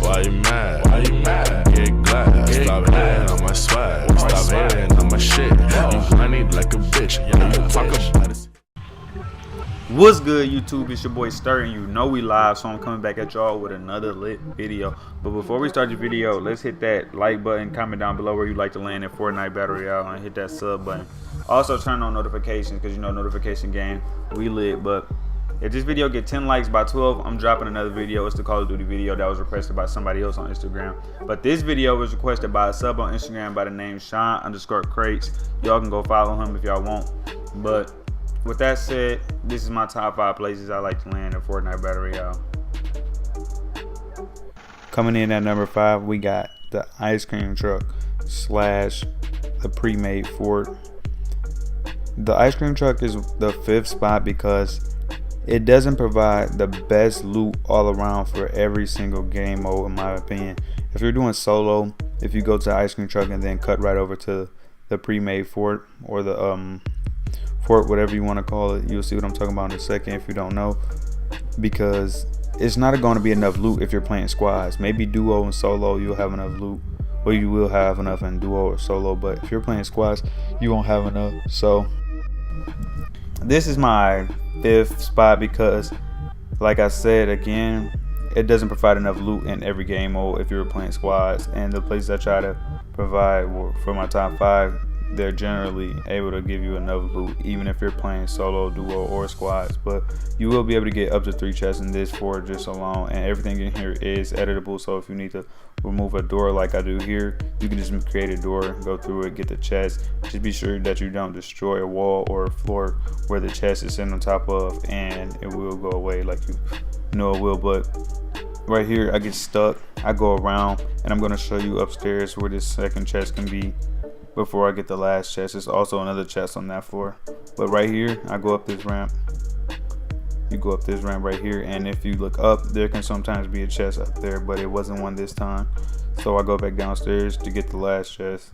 Why you mad? Why you mad? Get glad. Stop hating on my swag. Stop hating on my shit. You honey like a bitch. You talk about it. What's good, YouTube? It's your boy Stir, and you know we live, so I'm coming back at y'all with another lit video. But before we start the video, let's hit that like button, comment down below where you like to land in Fortnite Battle Royale, and hit that sub button. Also turn on notifications, because you know notification game, we lit. But if this video get 10 likes by 12, I'm dropping another video. It's the Call of Duty video that was requested by somebody else on Instagram. But this video was requested by a sub on Instagram by the name Sean_Crates. Y'all can go follow him if y'all want. But with that said, this is my top 5 places I like to land in Fortnite Battle Royale. Coming in at number 5, we got the ice cream truck / the pre-made fort. The ice cream truck is the 5th spot because it doesn't provide the best loot all around for every single game mode, in my opinion. If you're doing solo, if you go to the ice cream truck and then cut right over to the pre-made fort, or the fort, whatever you want to call it, you'll see what I'm talking about in a second if you don't know, because it's not going to be enough loot if you're playing squads. Maybe duo and solo you'll have enough loot, or you will have enough in duo or solo, but if you're playing squads you won't have enough. So this is my 5th spot because, like I said again, it doesn't provide enough loot in every game mode if you're playing squads. And the places I try to provide for my top 5, they're generally able to give you enough loot even if you're playing solo, duo, or squads. But you will be able to get up to 3 chests in this fort just alone, and everything in here is editable. So if you need to remove a door like I do here, you can just create a door, go through it, get the chest. Just be sure that you don't destroy a wall or a floor where the chest is sitting on top of, and it will go away like you know it will. But right here I get stuck, I go around, and I'm going to show you upstairs where this second chest can be before I get the last chest. There's also another chest on that floor, but right here I go up this ramp. You go up this ramp right here, and if you look up, there can sometimes be a chest up there, but it wasn't one this time. So I go back downstairs to get the last chest.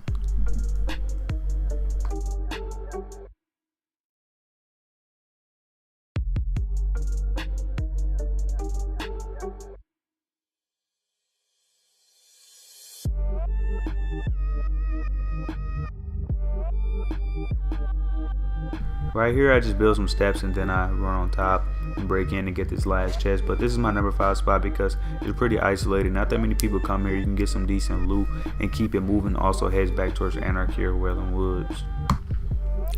Right here I just build some steps and then I run on top and break in and get this last chest. But this is my number 5 spot because it's pretty isolated. Not that many people come here. You can get some decent loot and keep it moving. Also heads back towards Anarchy or Wailing Woods.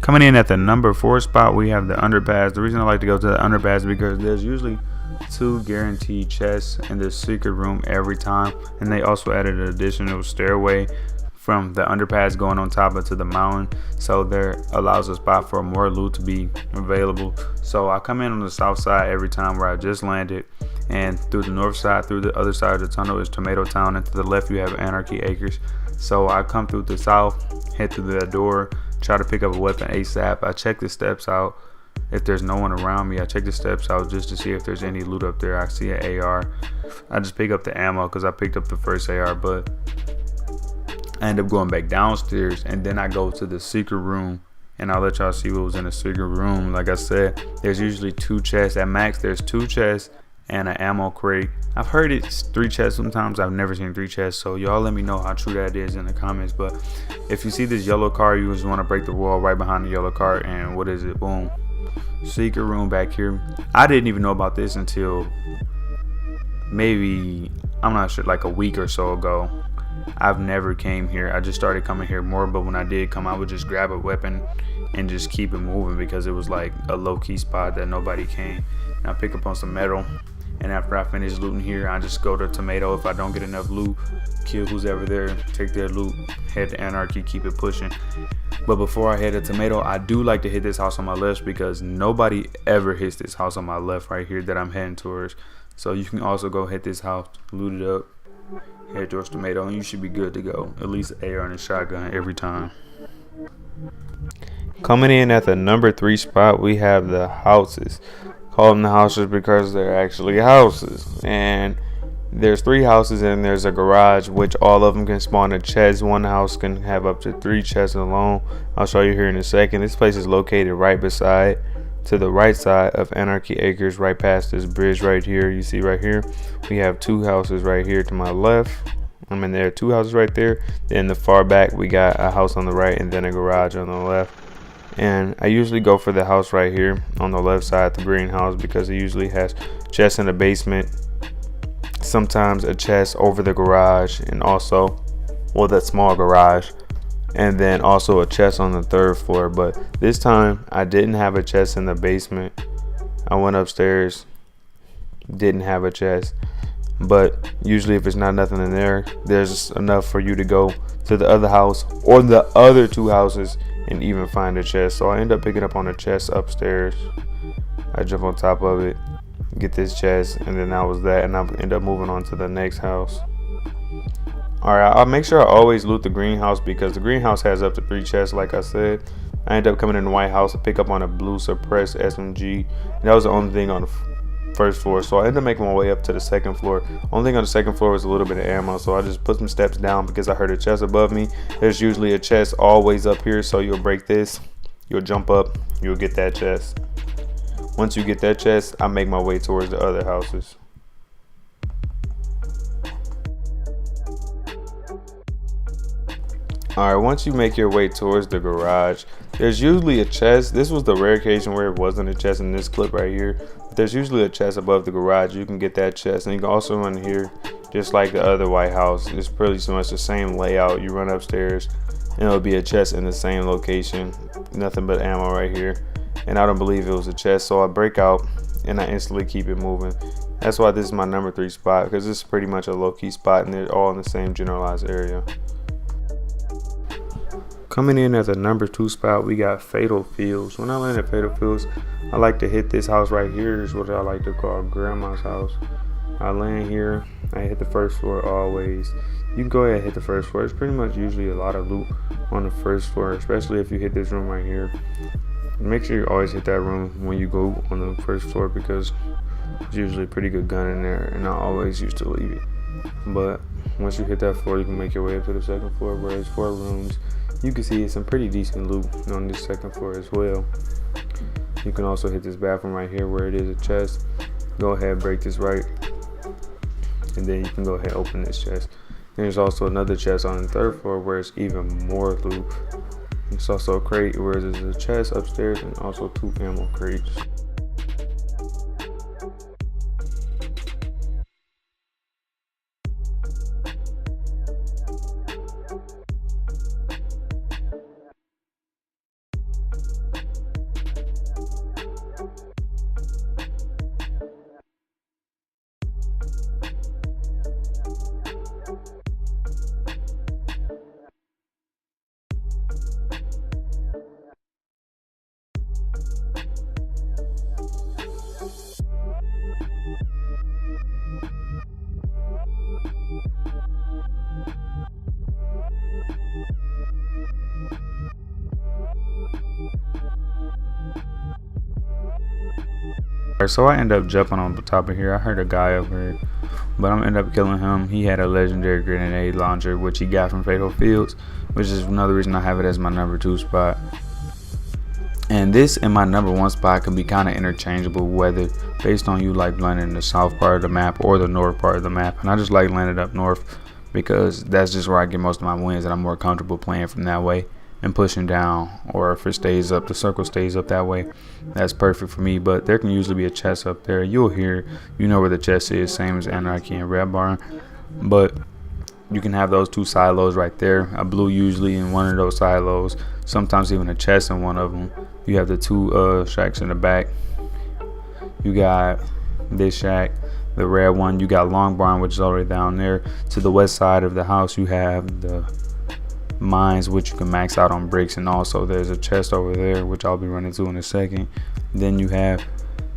Coming in at the number 4 spot, we have the underpass. The reason I like to go to the underpass is because there's usually 2 guaranteed chests in the secret room every time, and they also added an additional stairway from the underpass going on top into the mountain, so there allows a spot for more loot to be available. So I come in on the south side every time where I just landed, and through the north side, through the other side of the tunnel is Tomato Town, and to the left you have Anarchy Acres. So I come through the south, head through the door, try to pick up a weapon ASAP. I check the steps out. If there's no one around me, I check the steps out just to see if there's any loot up there. I see an AR, I just pick up the ammo because I picked up the first AR, but I end up going back downstairs, and then I go to the secret room, and I'll let y'all see what was in the secret room. Like I said, there's usually 2 chests at max. There's 2 chests and an ammo crate. I've heard it's 3 chests sometimes. I've never seen 3 chests, so y'all let me know how true that is in the comments. But if you see this yellow car, you just want to break the wall right behind the yellow car, and what is it? Boom, secret room back here. I didn't even know about this until maybe, I'm not sure, like a week or so ago. I've never came here. I just started coming here more, but when I did come, I would just grab a weapon and just keep it moving because it was like a low-key spot that nobody came. And I pick up on some metal, and after I finish looting here, I just go to Tomato. If I don't get enough loot, kill who's ever there, take their loot, head to Anarchy, keep it pushing. But before I head to Tomato, I do like to hit this house on my left because nobody ever hits this house on my left right here that I'm heading towards. So you can also go hit this house, loot it up, head towards Tomato, and you should be good to go. At least an AR and a shotgun every time. Coming in at the number 3 spot, we have the houses. Call them the houses because they're actually houses, and there's 3 houses and there's a garage, which all of them can spawn a chest. One house can have up to 3 chests alone. I'll show you here in a second. This place is located right beside To the right side of Anarchy Acres, right past this bridge right here, you see right here, we have 2 houses right here to my left. There are 2 houses right there. Then the far back, we got a house on the right and then a garage on the left. And I usually go for the house right here on the left side, the greenhouse, because it usually has chests in the basement, sometimes a chest over the garage, and also, well, that small garage, and then also a chest on the 3rd floor. But this time I didn't have a chest in the basement. I went upstairs, didn't have a chest. But usually if it's not nothing in there, there's enough for you to go to the other house or the other 2 houses and even find a chest. So I end up picking up on a chest upstairs. I jump on top of it, get this chest, and then that was that, and I end up moving on to the next house. Alright, I'll make sure I always loot the greenhouse because the greenhouse has up to 3 chests, like I said. I end up coming in the white house to pick up on a blue suppressed SMG, and that was the only thing on the 1st floor. So I ended up making my way up to the 2nd floor. Only thing on the 2nd floor was a little bit of ammo, so I just put some steps down because I heard a chest above me. There's usually a chest always up here, so you'll break this, you'll jump up, you'll get that chest. Once you get that chest, I make my way towards the other houses. Alright, once you make your way towards the garage, there's usually a chest. This was the rare occasion where it wasn't a chest in this clip right here. But there's usually a chest above the garage. You can get that chest, and you can also run here just like the other white house. It's pretty much the same layout. You run upstairs and it'll be a chest in the same location. Nothing but ammo right here. And I don't believe it was a chest, so I break out and I instantly keep it moving. That's why this is my number 3 spot, because this is pretty much a low-key spot and they're all in the same generalized area. Coming in at the number 2 spot, we got Fatal Fields. When I land at Fatal Fields, I like to hit this house right here. Is what I like to call Grandma's house. I land here, I hit the 1st floor always. You can go ahead and hit the 1st floor. It's pretty much usually a lot of loot on the 1st floor, especially if you hit this room right here. Make sure you always hit that room when you go on the 1st floor, because it's usually a pretty good gun in there, and I always used to leave it. But once you hit that floor, you can make your way up to the 2nd floor, where it's 4 rooms. You can see some pretty decent loot on this 2nd floor as well. You can also hit this bathroom right here where it is a chest. Go ahead, break this right, and then you can go ahead and open this chest. There's also another chest on the 3rd floor where it's even more loot. It's also a crate where there's a chest upstairs and also 2 ammo crates. So I end up jumping on the top of here. I heard a guy over here, but I'm end up killing him. He had a legendary grenade launcher, which he got from Fatal Fields, which is another reason I have it as my number 2 spot. And this and my number 1 spot can be kind of interchangeable, whether based on you like landing in the south part of the map or the north part of the map. And I just like landing up north because that's just where I get most of my wins, and I'm more comfortable playing from that way and pushing down. Or if it stays up, the circle stays up that way, that's perfect for me. But there can usually be a chest up there. You'll hear, you know where the chest is, same as Anarchy and Red Barn. But you can have those 2 silos right there, a blue usually in one of those silos, sometimes even a chest in one of them. You have the 2 shacks in the back. You got this shack, the red one. You got Long Barn, which is already down there. To the west side of the house, you have the mines, which you can max out on bricks, and also there's a chest over there, which I'll be running to in a second. Then you have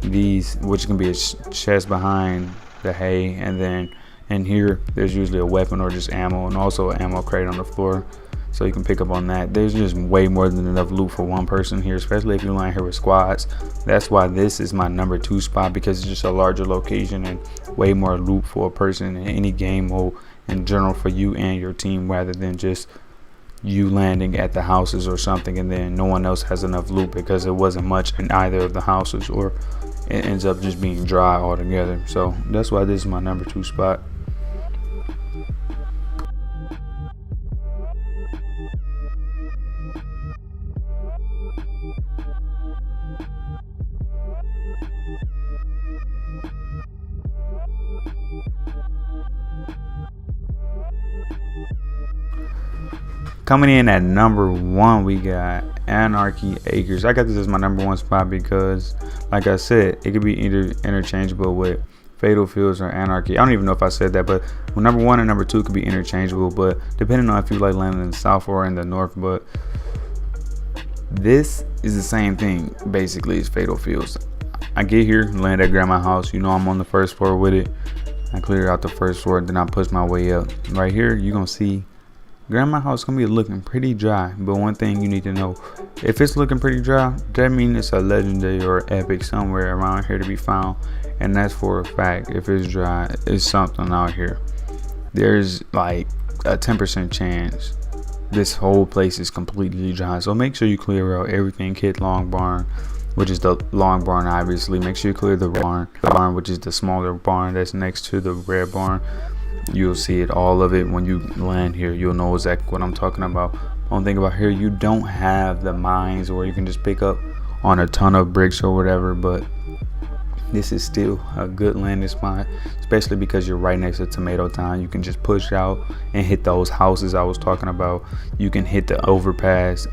these, which can be a chest behind the hay, and then in here there's usually a weapon or just ammo, and also an ammo crate on the floor, so you can pick up on that. There's just way more than enough loot for one person here, especially if you're lying here with squads. That's why this is my number 2 spot, because it's just a larger location and way more loot for a person in any game mode in general for you and your team, rather than just you landing at the houses or something, and then no one else has enough loot because it wasn't much in either of the houses, or it ends up just being dry altogether. So that's why this is my number 2 spot. Coming in at number 1, we got Anarchy Acres. I got this as my number 1 spot because, like I said, it could be either interchangeable with Fatal Fields or Anarchy. I don't even know if I said that, but number 1 and number 2 could be interchangeable, but depending on if you like landing in the south or in the north. But this is the same thing basically as Fatal Fields. I get here, land at grandma's house. You know I'm on the first floor with it. I clear out the first floor, then I push my way up. Right here, you're gonna see grandma's house gonna be looking pretty dry. But one thing you need to know, if it's looking pretty dry, that means it's a legendary or epic somewhere around here to be found. And that's for a fact. If it's dry, it's something out here. There's like a 10% chance this whole place is completely dry. So make sure you clear out everything. Hit long barn, which is the long barn, obviously. Make sure you clear the barn, which is the smaller barn that's next to the red barn. You'll see it, all of it, when you land here. You'll know exactly what I'm talking about. One thing about here, you don't have the mines where you can just pick up on a ton of bricks or whatever, but this is still a good landing spot, especially because you're right next to Tomato Town. You can just push out and hit those houses I was talking about. You can hit the underpass.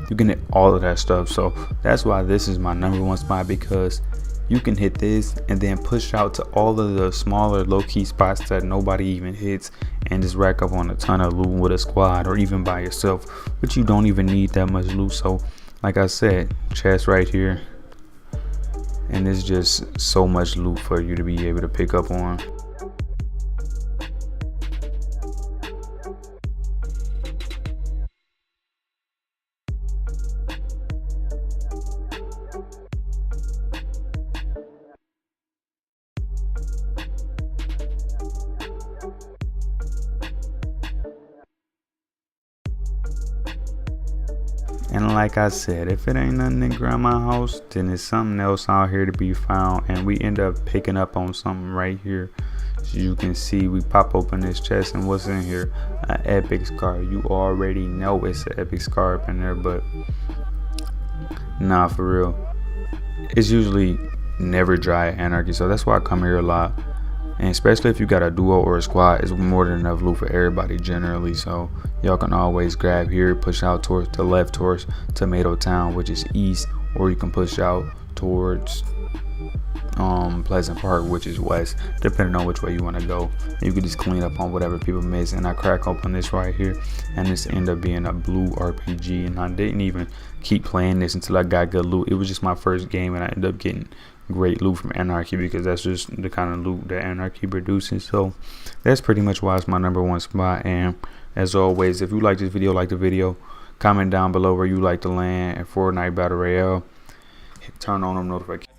You can hit all of that stuff. So that's why this is my number 1 spot, because you can hit this and then push out to all of the smaller low-key spots that nobody even hits, and just rack up on a ton of loot with a squad or even by yourself, but you don't even need that much loot. So like I said, chest right here, and there's just so much loot for you to be able to pick up on. And like I said, if it ain't nothing in grandma's house, then it's something else out here to be found. And we end up picking up on something right here. As you can see, we pop open this chest, and what's in here? An epic scar. You already know it's an epic scar up in there, but nah, for real, it's usually never dry at Anarchy. So that's why I come here a lot. And especially if you got a duo or a squad, it's more than enough loot for everybody generally. So y'all can always grab here, push out towards the left towards Tomato Town, which is east, or you can push out towards Pleasant Park, which is west, depending on which way you want to go. You can just clean up on whatever people miss. And I crack open this right here, and this ended up being a blue RPG, and I didn't even keep playing this until I got good loot. It was just my first game, and I ended up getting great loot from Anarchy, because that's just the kind of loot that Anarchy produces. So that's pretty much why it's my number 1 spot. And as always, if you like this video, like the video, comment down below where you like to land at Fortnite Battle Royale. Turn on them notifications.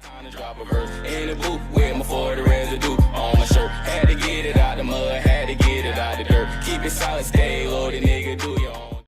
In the booth with my 40 residue on my shirt. Had to get it out the mud, had to get it out the dirt. Keep it solid, stay loaded, nigga, do it.